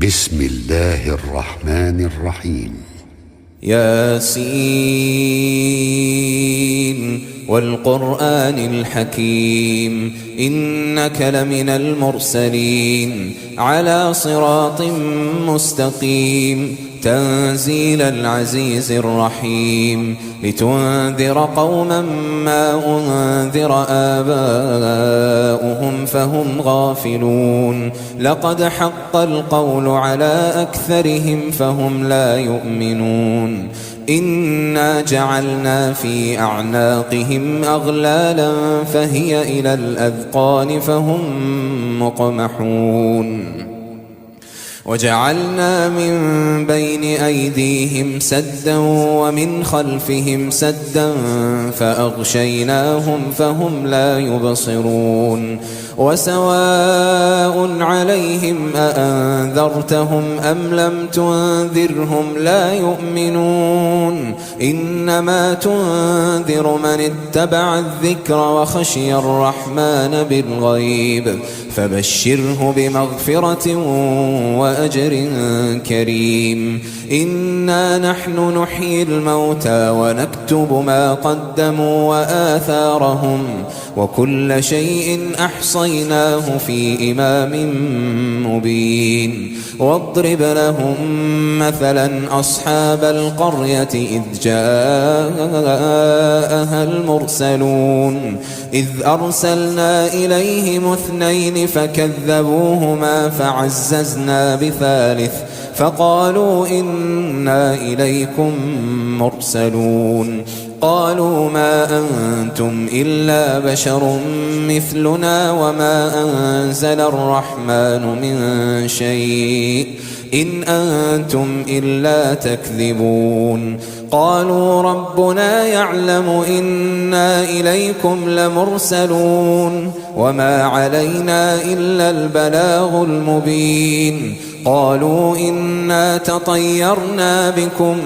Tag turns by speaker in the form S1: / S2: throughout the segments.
S1: بسم الله الرحمن الرحيم.
S2: ياسين والقرآن الحكيم إنك لمن المرسلين على صراط مستقيم تنزيل العزيز الرحيم لتنذر قوما ما أنذر آباؤهم فهم غافلون لقد حق القول على أكثرهم فهم لا يؤمنون إنا جعلنا في أعناقهم أغلالا فهي إلى الأذقان فهم مقمحون وجعلنا من بين أيديهم سدا ومن خلفهم سدا فأغشيناهم فهم لا يبصرون وسواء عليهم أأنذرتهم أم لم تنذرهم لا يؤمنون إنما تنذر من اتبع الذكر وخشي الرحمن بالغيب فبشره بمغفرة وأجر كريم إنا نحن نحيي الموتى ونكتب ما قدموا وآثارهم وكل شيء أحصيناه في إمام مبين واضرب لهم مثلا أصحاب القرية إذ جاءها المرسلون إذ أرسلنا إليهم اثنين فكذبوهما فعززنا بثالث فقالوا إنا إليكم مرسلون قالوا ما أنتم إلا بشر مثلنا وما أنزل الرحمن من شيء إن أنتم إلا تكذبون قالوا ربنا يعلم إنا إليكم لمرسلون وما علينا إلا البلاغ المبين قالوا إنا تطيرنا بكم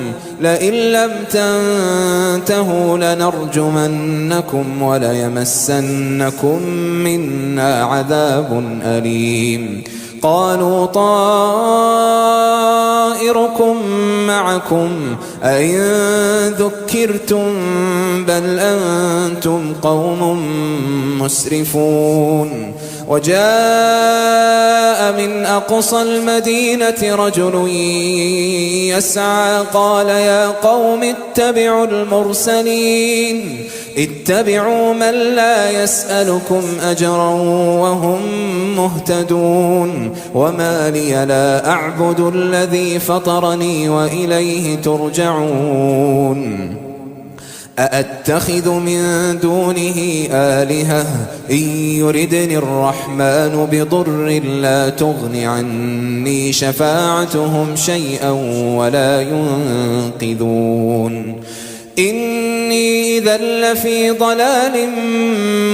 S2: لئن لم تنتهوا لنرجمنكم وليمسنكم منا عذاب أليم قالوا طائركم معكم أئن ذكرتم بل أنتم قوم مسرفون وجاء من أقصى المدينة رجل يسعى قال يا قوم اتبعوا المرسلين اتبعوا من لا يسألكم أجرا وهم مهتدون وما لي لا أعبد الذي فطرني وإليه ترجعون أأتخذ من دونه آلهة إن يردني الرحمن بضر لا تغن عني شفاعتهم شيئا ولا ينقذون إني إذا لفي ضلال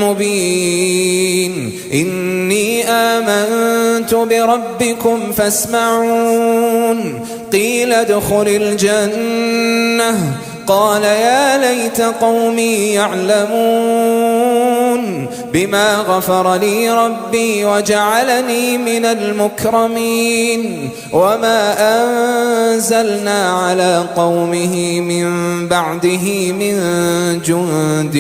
S2: مبين إني آمنت بربكم فاسمعون قيل ادخل الجنة قال يا ليت قومي يعلمون بما غفر لي ربي وجعلني من المكرمين وما أنزلنا على قومه من بعده من جند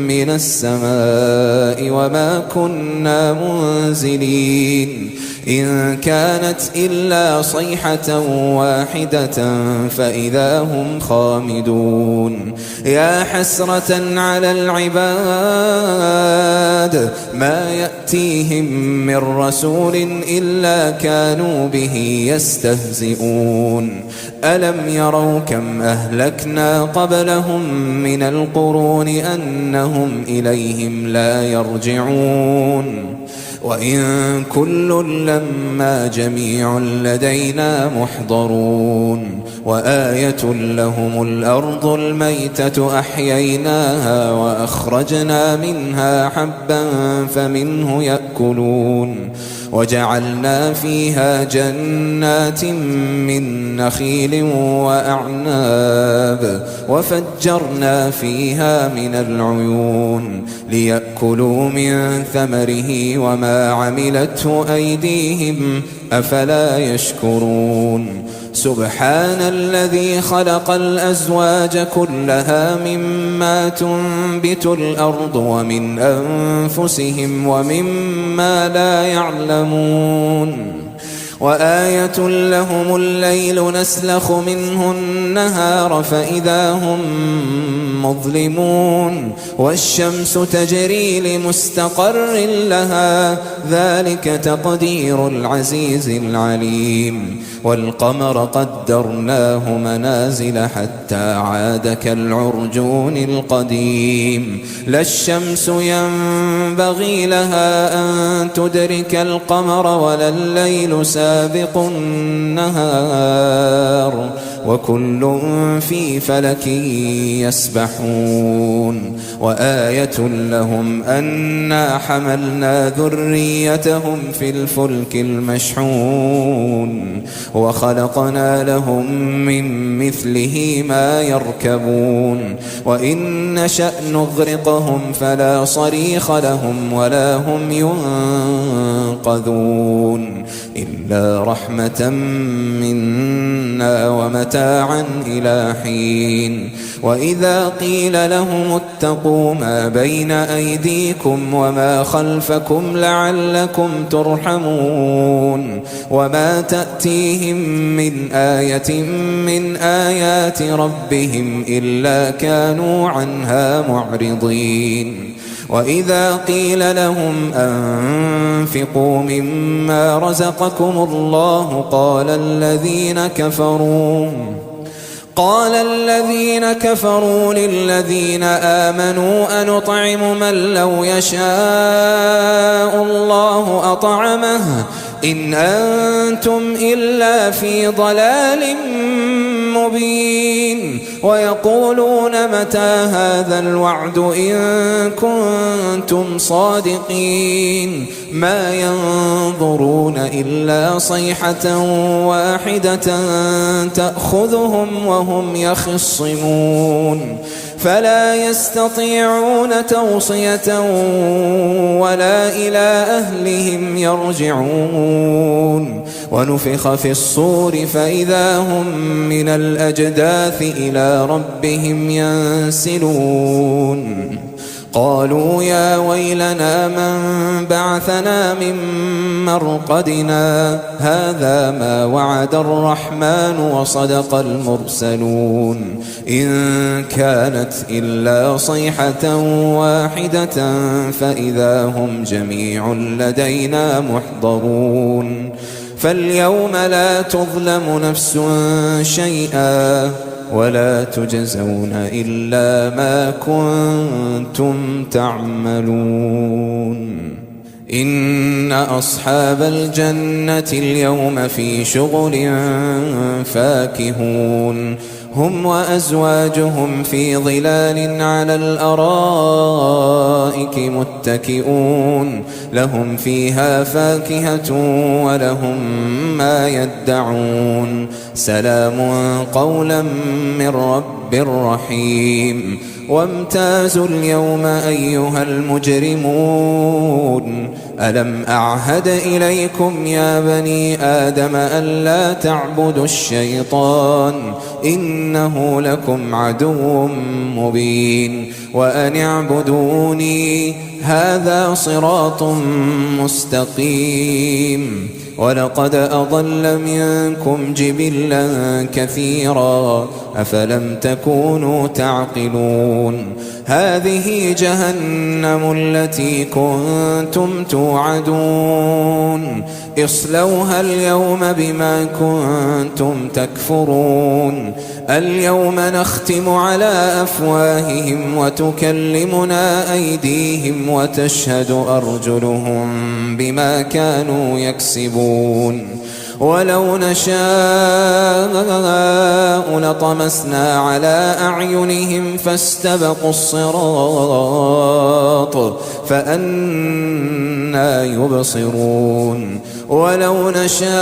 S2: من السماء وما كنا منزلين إن كانت إلا صيحة واحدة فإذا هم خامدون يا حسرة على العباد ما يأتيهم من رسول إلا كانوا به يستهزئون ألم يروا كم أهلكنا قبلهم من القرون أنهم إليهم لا يرجعون وإن كل لما جميع لدينا محضرون وآية لهم الأرض الميتة أحييناها وأخرجنا منها حبا فمنه يأكلون وجعلنا فيها جنات من نخيل وأعناب وفجرنا فيها من العيون ليأكلوا من ثمره وما عملته أيديهم أفلا يشكرون سبحان الذي خلق الأزواج كلها مما تنبت الأرض ومن أنفسهم ومما لا يعلمون وآية لهم الليل نسلخ منه النهار فإذا هم مظلمون والشمس تجري لمستقر لها ذلك تقدير العزيز العليم والقمر قدرناه منازل حتى عاد كالعرجون القديم لا الشمس ينبغي لها أن تدرك القمر ولا الليل سابق النهار وكل في فلك يسبحون وآية لهم أنا حملنا ذريتهم في الفلك المشحون وخلقنا لهم من مثله ما يركبون وإن نشأ نغرقهم فلا صريخ لهم ولا هم ينقذون إلا رحمة منا ومتاعا إلى حين وإذا قيل لهم اتقوا ما بين أيديكم وما خلفكم لعلكم ترحمون وما تأتيهم من آية من آيات ربهم إلا كانوا عنها معرضين وإذا قيل لهم أنفقوا مما رزقكم الله قال الذين كفروا للذين آمنوا أنطعم من لو يشاء الله أطعمه إن أنتم إلا في ضلال مبين ويقولون متى هذا الوعد إن كنتم صادقين ما ينظرون إلا صيحة واحدة تأخذهم وهم يخصمون فلا يستطيعون توصية ولا إلى أهلهم يرجعون ونفخ في الصور فإذا هم من الأجداث إلى ربهم ينسلون قالوا يا ويلنا من بعثنا من مرقدنا هذا ما وعد الرحمن وصدق المرسلون إن كانت إلا صيحة واحدة فإذا هم جميع لدينا محضرون فاليوم لا تظلم نفس شيئا ولا تجزون إلا ما كنتم تعملون إن أصحاب الجنة اليوم في شغل فاكهون هم وأزواجهم في ظلال على الأرائك متكئون لهم فيها فاكهة ولهم ما يدعون سلام قولا من رب رحيم وامتازوا اليوم أيها المجرمون ألم أعهد إليكم يا بني آدم ألا تعبدوا الشيطان إنه لكم عدو مبين وأن اعبدوني هذا صراط مستقيم ولقد أضل منكم جبلا كثيرا أفلم تكونوا تعقلون هذه جهنم التي كنتم توعدون اصلوها اليوم بما كنتم تكفرون اليوم نختم على أفواههم وتكلمنا أيديهم وتشهد أرجلهم بما كانوا يكسبون ولو نشاء لطمسنا على أعينهم فاستبقوا الصراط فأنى يبصرون ولو نشاء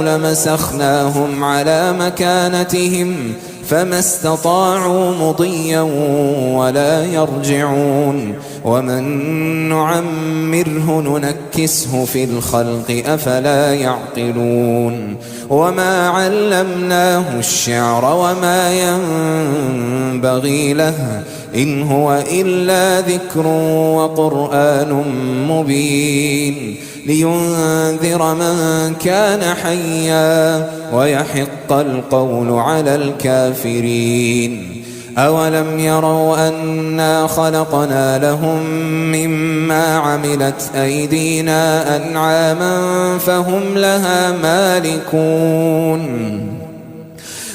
S2: لمسخناهم على مكانتهم فما استطاعوا مضيا ولا يرجعون ومن نعمره ننكسه في الخلق أفلا يعقلون وما علمناه الشعر وما ينبغي له إن هو إلا ذكر وقرآن مبين لينذر من كان حيا ويحق القول على الكافرين أولم يروا أنا خلقنا لهم مما عملت أيدينا أنعاما فهم لها مالكون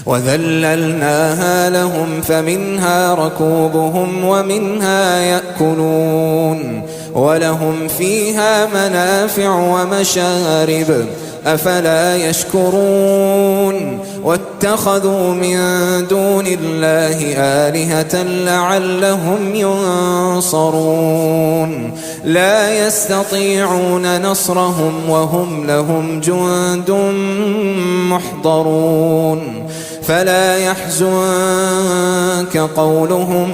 S2: وذللناها لهم فمنها ركوبهم ومنها يأكلون ولهم فيها منافع ومشارب أفلا يشكرون واتخذوا من دون الله آلهة لعلهم ينصرون لا يستطيعون نصرهم وهم لهم جند محضرون فلا يحزنك قولهم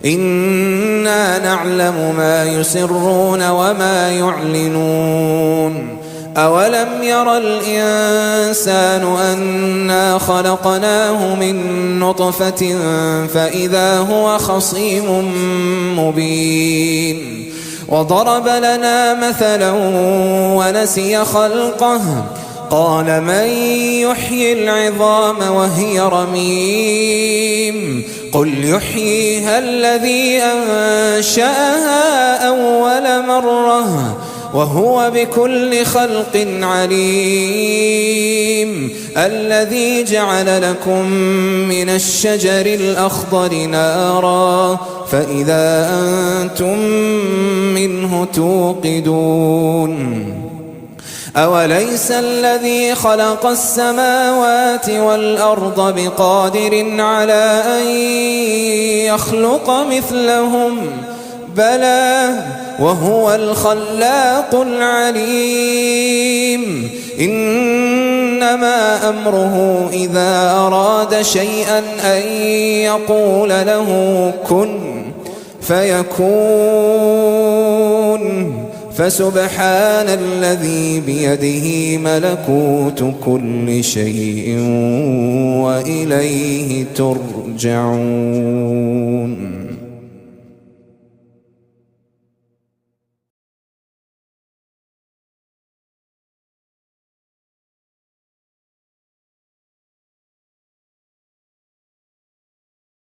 S2: إنا نعلم ما يسرون وما يعلنون أولم ير الإنسان أنا خلقناه من نطفة فإذا هو خصيم مبين وضرب لنا مثلا ونسي خلقه قال من يحيي العظام وهي رميم قل يحييها الذي أنشأها أول مرة وهو بكل خلق عليم الذي جعل لكم من الشجر الأخضر نارا فإذا أنتم منه توقدون أوليس الذي خلق السماوات والأرض بقادر على أن يخلق مثلهم بلى وهو الخلاق العليم إنما أمره إذا أراد شيئا أن يقول له كن فيكون فسبحان الذي بيده ملكوت كل شيء وإليه ترجعون.